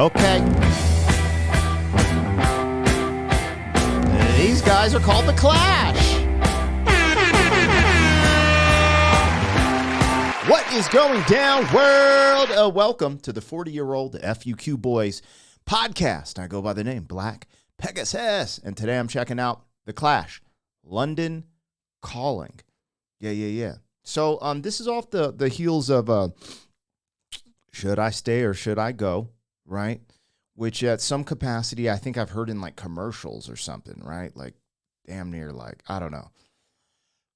Okay. These guys are called The Clash. What is going down, world? Welcome to the 40-year-old FUQ Boys podcast. I go by the name Black Pegasus, and today I'm checking out The Clash, London Calling. Yeah. So this is off the heels of Should I Stay or Should I Go, right? Which at some capacity I think I've heard in like commercials or something, right? Like damn near like, I don't know.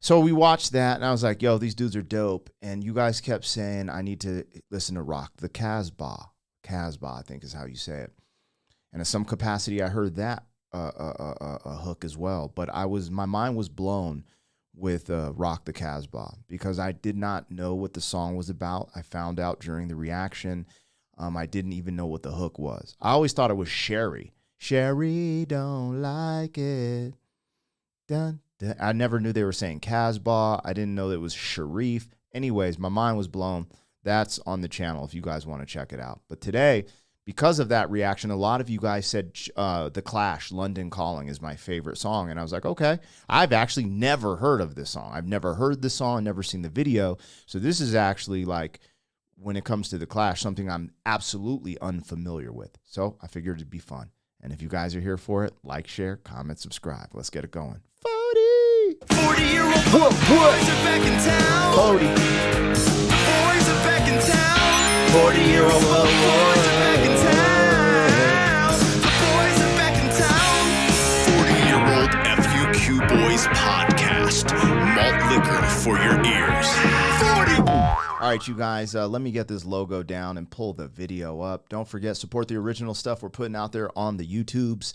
So we watched that, and I was like, yo, these dudes are dope. And you guys kept saying I need to listen to Rock the Casbah. Casbah, I think is how you say it. And at some capacity, I heard that a hook as well. But my mind was blown with Rock the Casbah because I did not know what the song was about. I found out during the reaction. I didn't even know what the hook was. I always thought it was Sherry. Sherry don't like it. Dun. I never knew they were saying Casbah. I didn't know that it was Sharif. Anyways, my mind was blown. That's on the channel if you guys want to check it out. But today, because of that reaction, a lot of you guys said The Clash, London Calling is my favorite song. And I was like, okay, I've actually never heard of this song. I've never heard the song, never seen the video. So this is actually like, when it comes to The Clash, something I'm absolutely unfamiliar with. So I figured it'd be fun. And if you guys are here for it, like, share, comment, subscribe. Let's get it going. 40-year-old boys are back in town. 40. Boys are back in town. 40-year-old boys are back in town. The boys are back in town. 40-year-old FUQ Boys podcast. Malt liquor for your ears. 40. All right, you guys, let me get this logo down and pull the video up. Don't forget, support the original stuff we're putting out there on the YouTubes.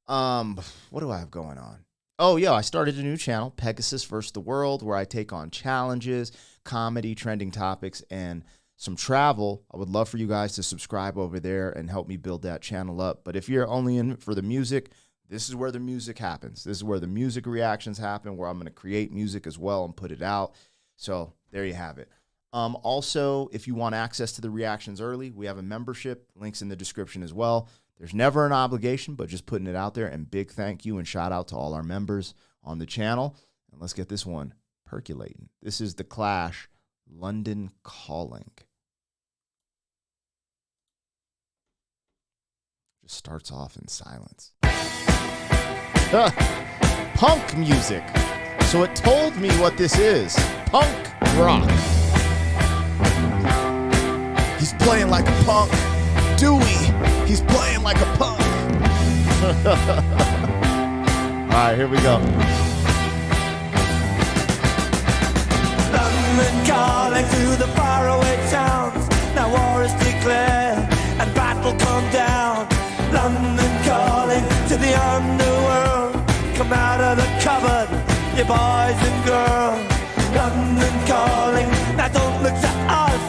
What do I have going on? Oh, yeah, I started a new channel, Pegasus vs. the World, where I take on challenges, comedy, trending topics, and some travel. I would love for you guys to subscribe over there and help me build that channel up. But if you're only in for the music, this is where the music happens. This is where the music reactions happen, where I'm going to create music as well and put it out. So there you have it. Also, if you want access to the reactions early, we have a membership. Links in the description as well. There's never an obligation, but just putting it out there. And big thank you and shout out to all our members on the channel. And let's get this one percolating. This is The Clash, London Calling. Just starts off in silence. Punk music. So it told me what this is. Punk rock. He's playing like a punk. Dewey, he's playing like a punk. All right, here we go. London calling to the faraway towns. Now war is declared and battle come down. London calling to the underworld. Come out of the cupboard, you boys and girls. London calling, now don't look to us.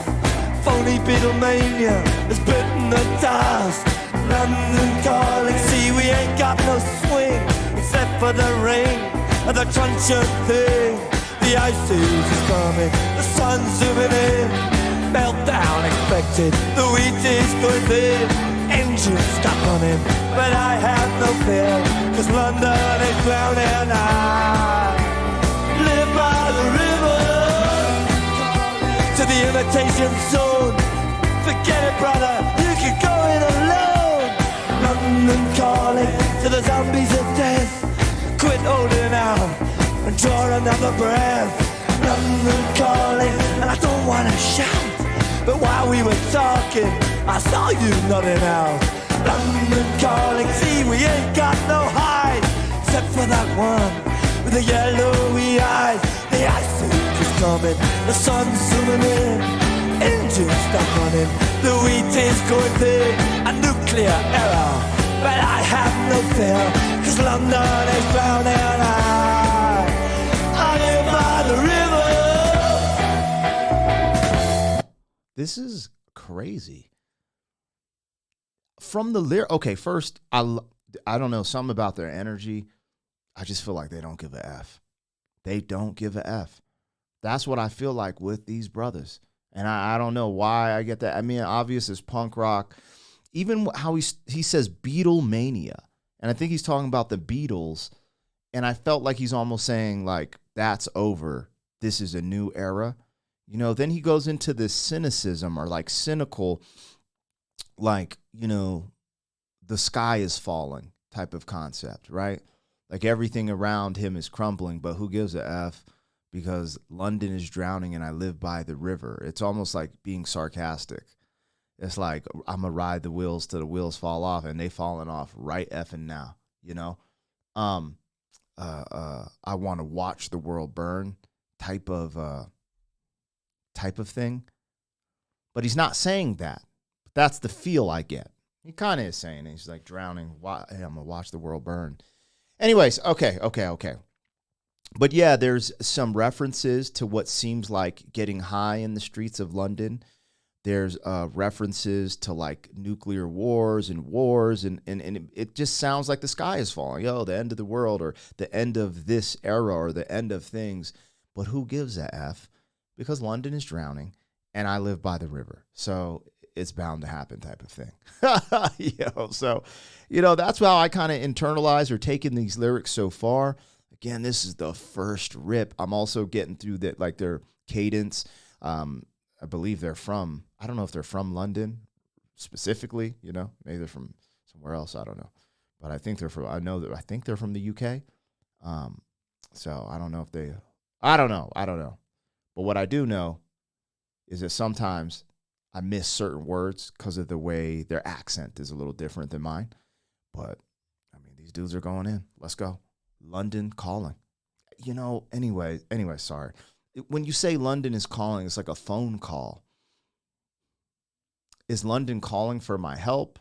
Phony Beatlemania has bitten the dust. London calling, see we ain't got no swing except for the rain and the crunch of thing. The ice age is coming, the sun's zooming in. Meltdown expected, the wheat is going thin. Engines stop running, but I have no fear, cause London is drowning. I live by the river to the imitation zone. Forget it, brother, you can go it alone. London calling to the zombies of death. Quit holding out and draw another breath. London calling, and I don't want to shout, but while we were talking, I saw you nodding out. London calling, see we ain't got no hide, except for that one with the yellowy eyes. The ice age is coming, the sun's zooming in. Engines stop running, the wheat is going thin. A nuclear error, but I have no fear, cause London is drowning. I live by the river. This is crazy. From the lyric, okay, first, I don't know, something about their energy. I just feel like they don't give a F. They don't give a F. That's what I feel like with these brothers. And I don't know why I get that. I mean, obvious is punk rock. even how he says Beatlemania, and I think he's talking about the Beatles, and I felt like he's almost saying like that's over. This is a new era. You know, then he goes into this cynicism or like cynical, like, you know, the sky is falling type of concept, right? Like everything around him is crumbling, but who gives a F because London is drowning and I live by the river. It's almost like being sarcastic. It's like I'm going to ride the wheels till the wheels fall off, and they falling off right effing now, you know? I want to watch the world burn type of thing. But he's not saying that. But that's the feel I get. He kind of is saying it. He's like drowning. Hey, I'm going to watch the world burn. Anyways, okay. But yeah, there's some references to what seems like getting high in the streets of London. There's references to like nuclear wars, and it just sounds like the sky is falling. Yo, the end of the world, or the end of this era, or the end of things. But who gives a F? Because London is drowning and I live by the river. So it's bound to happen type of thing. So, that's how I kind of internalize or take in these lyrics so far. Again, this is the first rip. I'm also getting through that, like their cadence. I believe they're from, I don't know if they're from London specifically, maybe they're from somewhere else. I don't know. But I think they're from, I think they're from the UK. So I don't know if I don't know. But what I do know is that sometimes I miss certain words because of the way their accent is a little different than mine. But, I mean, these dudes are going in. Let's go. London calling. Anyway, sorry. When you say London is calling, it's like a phone call. Is London calling for my help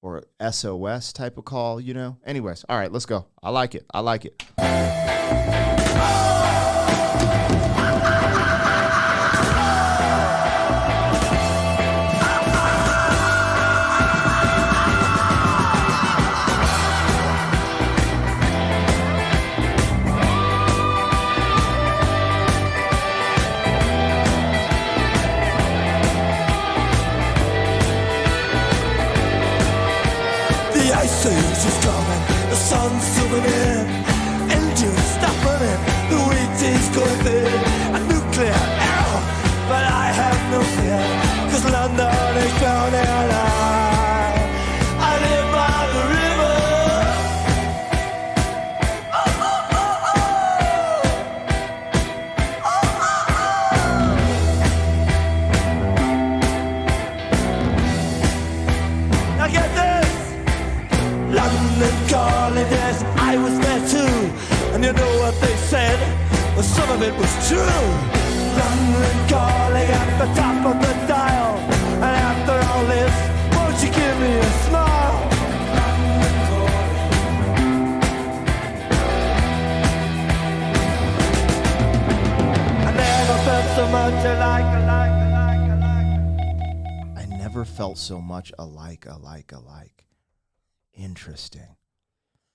or SOS type of call, Anyways, all right, let's go. I like it. Ice age is coming, the sun's zooming in, engines stopping in, the wheat is going thin, a nuclear arrow, but I have no fear, cause London is drowning. I live by the river. Oh, oh, oh, oh. Now get this. London calling, yes, I was there too. And you know what they said? Well, some of it was true. London calling at the top of the dial. And after all this, won't you give me a smile? London calling. I never felt so much alike. I never felt so much alike. Interesting.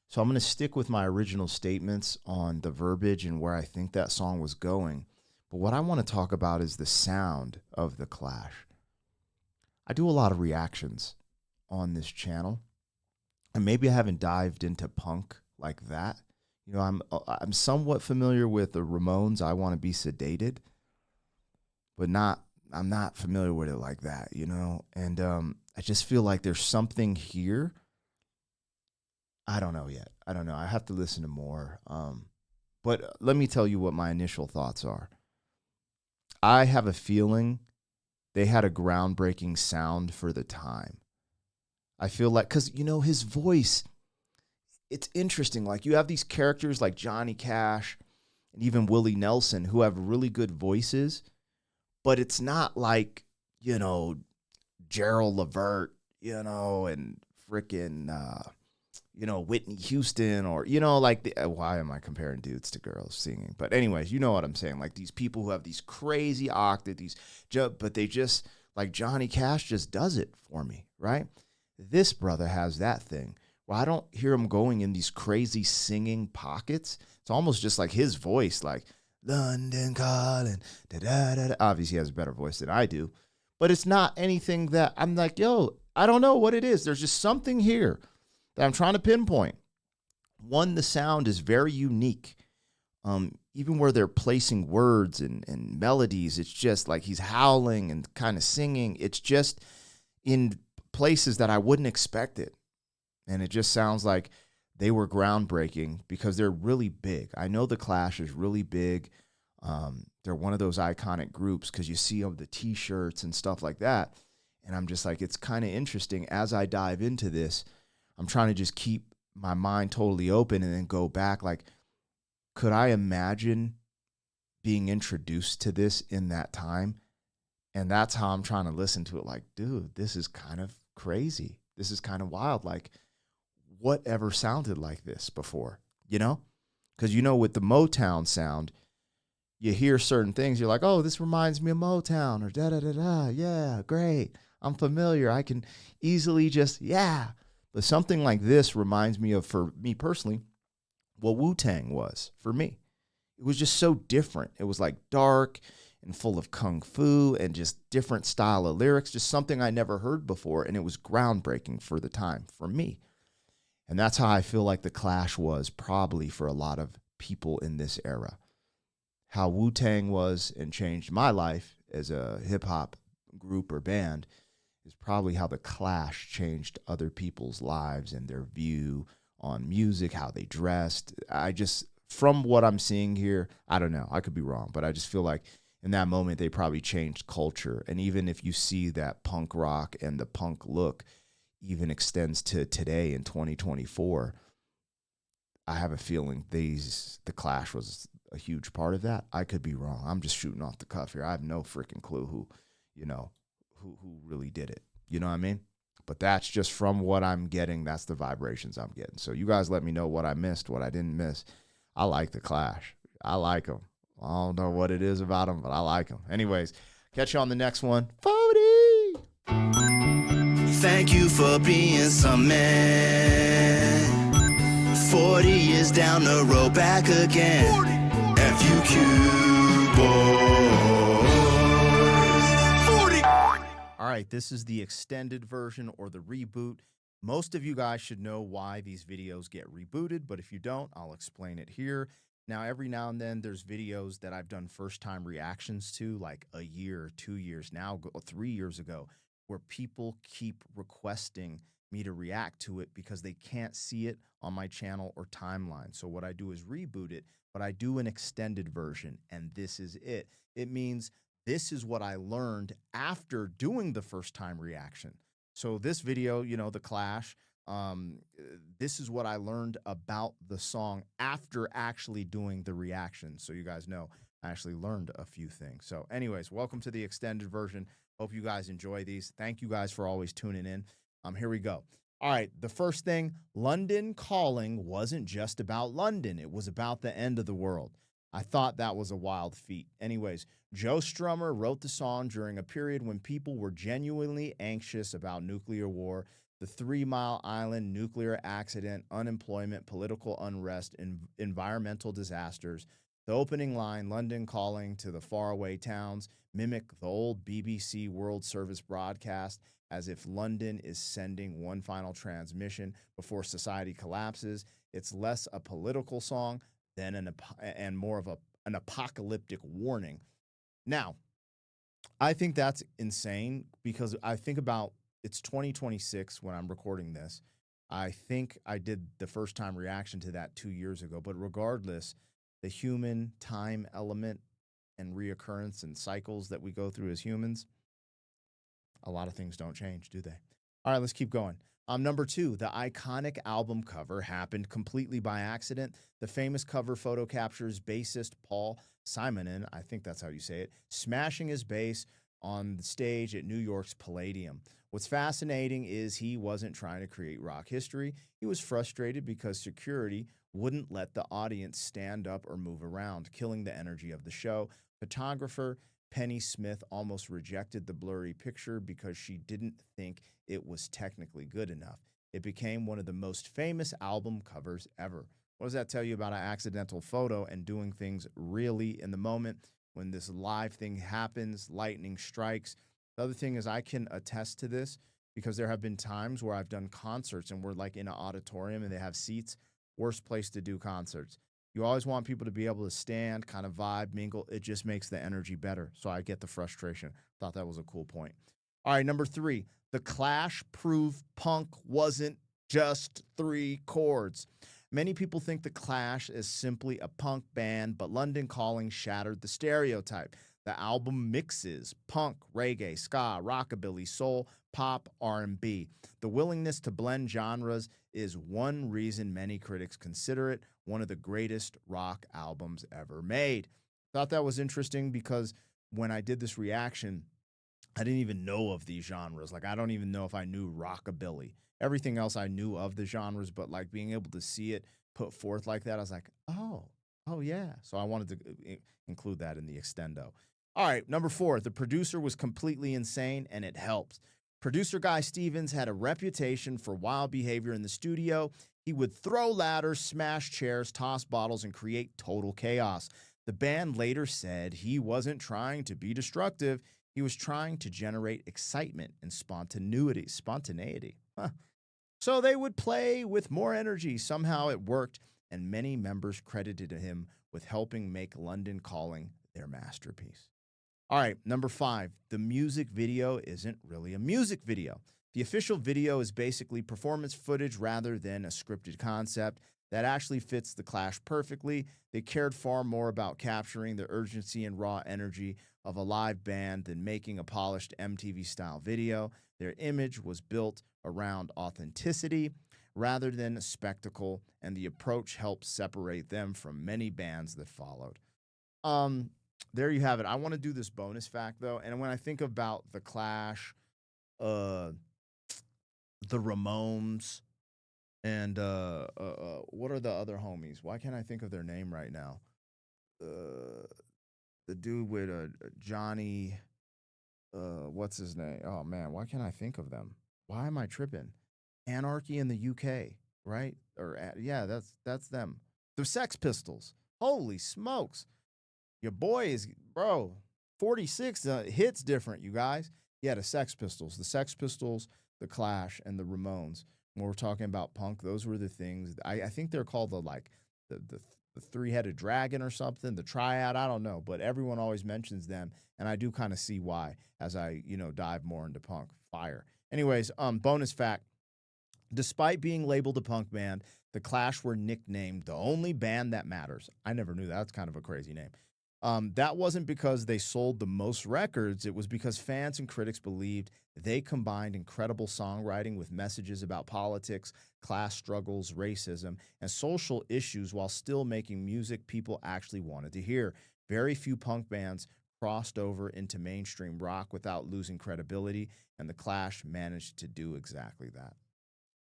So I'm going to stick with my original statements on the verbiage and where I think that song was going. But what I want to talk about is the sound of The Clash. I do a lot of reactions on this channel, and maybe I haven't dived into punk like that. I'm somewhat familiar with the Ramones' I Want to Be Sedated, but I'm not familiar with it like that, And I just feel like there's something here. I don't know yet. I have to listen to more. But let me tell you what my initial thoughts are. I have a feeling they had a groundbreaking sound for the time. I feel like, because, his voice, it's interesting. Like, you have these characters like Johnny Cash and even Willie Nelson who have really good voices, but it's not like, Gerald Levert, and freaking... Whitney Houston, or, why am I comparing dudes to girls singing? But anyways, you know what I'm saying? Like these people who have these crazy octaves, but they just, like Johnny Cash just does it for me, right? This brother has that thing where I don't hear him going in these crazy singing pockets. It's almost just like his voice, like London calling, da-da-da-da. Obviously he has a better voice than I do, but it's not anything that I'm like, yo, I don't know what it is. There's just something here that I'm trying to pinpoint. One, the sound is very unique. Even where they're placing words and melodies, it's just like he's howling and kind of singing. It's just in places that I wouldn't expect it. And it just sounds like they were groundbreaking because they're really big. I know The Clash is really big. They're one of those iconic groups because you see them, the T-shirts and stuff like that. And I'm just like, it's kind of interesting. As I dive into this, I'm trying to just keep my mind totally open and then go back. Like, could I imagine being introduced to this in that time? And that's how I'm trying to listen to it. Like, dude, this is kind of crazy. This is kind of wild. Like, whatever sounded like this before, you know? Because, you know, with the Motown sound, you hear certain things. You're like, oh, this reminds me of Motown or da-da-da-da. Yeah, great. I'm familiar. I can easily just, yeah. But something like this reminds me of, for me personally, what Wu-Tang was for me. It was just so different. It was like dark and full of kung fu and just different style of lyrics, just something I never heard before, and it was groundbreaking for the time for me. And that's how I feel like The Clash was probably for a lot of people in this era. How Wu-Tang was and changed my life as a hip-hop group or band is probably how The Clash changed other people's lives and their view on music, how they dressed. I just, from what I'm seeing here, I don't know, I could be wrong, but I just feel like in that moment they probably changed culture. And even if you see that punk rock and the punk look even extends to today in 2024, I have a feeling The Clash was a huge part of that. I could be wrong. I'm just shooting off the cuff here. I have no freaking clue who really did it. You know what I mean? But that's just from what I'm getting. That's the vibrations I'm getting. So you guys let me know what I missed, what I didn't miss. I like The Clash. I like them. I don't know what it is about them, but I like them. Anyways, catch you on the next one. 40! Thank you for being some man. 40 years down the road, back again. FUQ boys. 40. All right, this is the extended version or the reboot. Most of you guys should know why these videos get rebooted, but if you don't, I'll explain it here. Now, every now and then, there's videos that I've done first-time reactions to, like a year, 2 years, now 3 years ago, where people keep requesting me to react to it because they can't see it on my channel or timeline. So what I do is reboot it, but I do an extended version, and this is it. It means this is what I learned after doing the first-time reaction. So this video, you know, The Clash, this is what I learned about the song after actually doing the reaction. So you guys know I actually learned a few things. So anyways, welcome to the extended version. Hope you guys enjoy these. Thank you guys for always tuning in. Here we go. All right, the first thing, London Calling wasn't just about London. It was about the end of the world. I thought that was a wild feat. Anyways, Joe Strummer wrote the song during a period when people were genuinely anxious about nuclear war, the 3 Mile Island nuclear accident, unemployment, political unrest, and environmental disasters. The opening line, London Calling to the faraway towns, mimic the old BBC World Service broadcast as if London is sending one final transmission before society collapses. It's less a political song than and more of an apocalyptic warning. Now, I think that's insane because I think about it's 2026 when I'm recording this. I think I did the first time reaction to that 2 years ago, but regardless, the human time element and reoccurrence and cycles that we go through as humans, a lot of things don't change, do they? All right, let's keep going. Number 2, the iconic album cover happened completely by accident. The famous cover photo captures bassist Paul Simonon, I think that's how you say it, smashing his bass on the stage at New York's Palladium. What's fascinating is he wasn't trying to create rock history. He was frustrated because security wouldn't let the audience stand up or move around, killing the energy of the show. Photographer Penny Smith almost rejected the blurry picture because she didn't think it was technically good enough. It became one of the most famous album covers ever. What does that tell you about an accidental photo and doing things really in the moment when this live thing happens, lightning strikes? The other thing is I can attest to this. because there have been times where I've done concerts and we're like in an auditorium and they have seats. Worst place to do concerts. You always want people to be able to stand, kind of vibe, mingle. It just makes the energy better. So I get the frustration. Thought that was a cool point. All right, number 3. The Clash proved punk wasn't just 3 chords. Many people think The Clash is simply a punk band, but London Calling shattered the stereotype. The album mixes punk, reggae, ska, rockabilly, soul, pop, R&B. The willingness to blend genres is one reason many critics consider it one of the greatest rock albums ever made. Thought that was interesting because when I did this reaction, I didn't even know of these genres. Like, I don't even know if I knew rockabilly. Everything else I knew of the genres, but like being able to see it put forth like that, I was like, oh yeah. So I wanted to include that in the extendo. All right, number 4, the producer was completely insane, and it helps. Producer Guy Stevens had a reputation for wild behavior in the studio. He would throw ladders, smash chairs, toss bottles, and create total chaos. The band later said he wasn't trying to be destructive. He was trying to generate excitement and spontaneity. Huh. So they would play with more energy. Somehow it worked, and many members credited him with helping make London Calling their masterpiece. All right, number 5, the music video isn't really a music video. The official video is basically performance footage rather than a scripted concept. That actually fits The Clash perfectly. They cared far more about capturing the urgency and raw energy of a live band than making a polished MTV-style video. Their image was built around authenticity rather than a spectacle, and the approach helped separate them from many bands that followed. There you have it. I want to do this bonus fact, though, and when I think about The Clash, the Ramones, and what are the other homies? Why can't I think of their name right now? The dude with Johnny, what's his name? Oh man, why can't I think of them? Why am I tripping? Anarchy in the UK, right? Or yeah, that's them. The Sex Pistols. Holy smokes. Your boy is, bro, 46 hits different, you guys. Yeah, the Sex Pistols. The Sex Pistols, The Clash, and the Ramones. When we're talking about punk, those were the things. I think they're called the three-headed dragon or something, the triad, I don't know. But everyone always mentions them, and I do kind of see why as I, dive more into punk. Fire. Anyways, bonus fact. Despite being labeled a punk band, The Clash were nicknamed the only band that matters. I never knew that. That's kind of a crazy name. That wasn't because they sold the most records. It was because fans and critics believed they combined incredible songwriting with messages about politics, class struggles, racism, and social issues while still making music people actually wanted to hear. Very few punk bands crossed over into mainstream rock without losing credibility, and The Clash managed to do exactly that.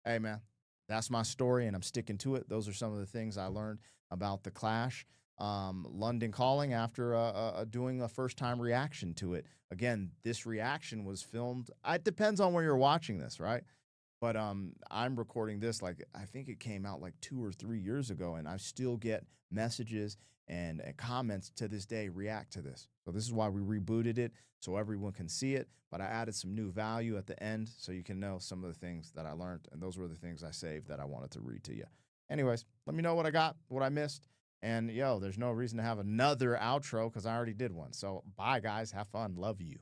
Hey, man, that's my story, and I'm sticking to it. Those are some of the things I learned about The Clash. London Calling after doing a first-time reaction to it. Again, this reaction was filmed. It depends on where you're watching this, right? But I'm recording this I think it came out 2 or 3 years ago, and I still get messages and comments to this day react to this. So this is why we rebooted it, so everyone can see it. But I added some new value at the end so you can know some of the things that I learned, and those were the things I saved that I wanted to read to you. Anyways, let me know what I got, what I missed. And, there's no reason to have another outro because I already did one. So, bye, guys. Have fun. Love you.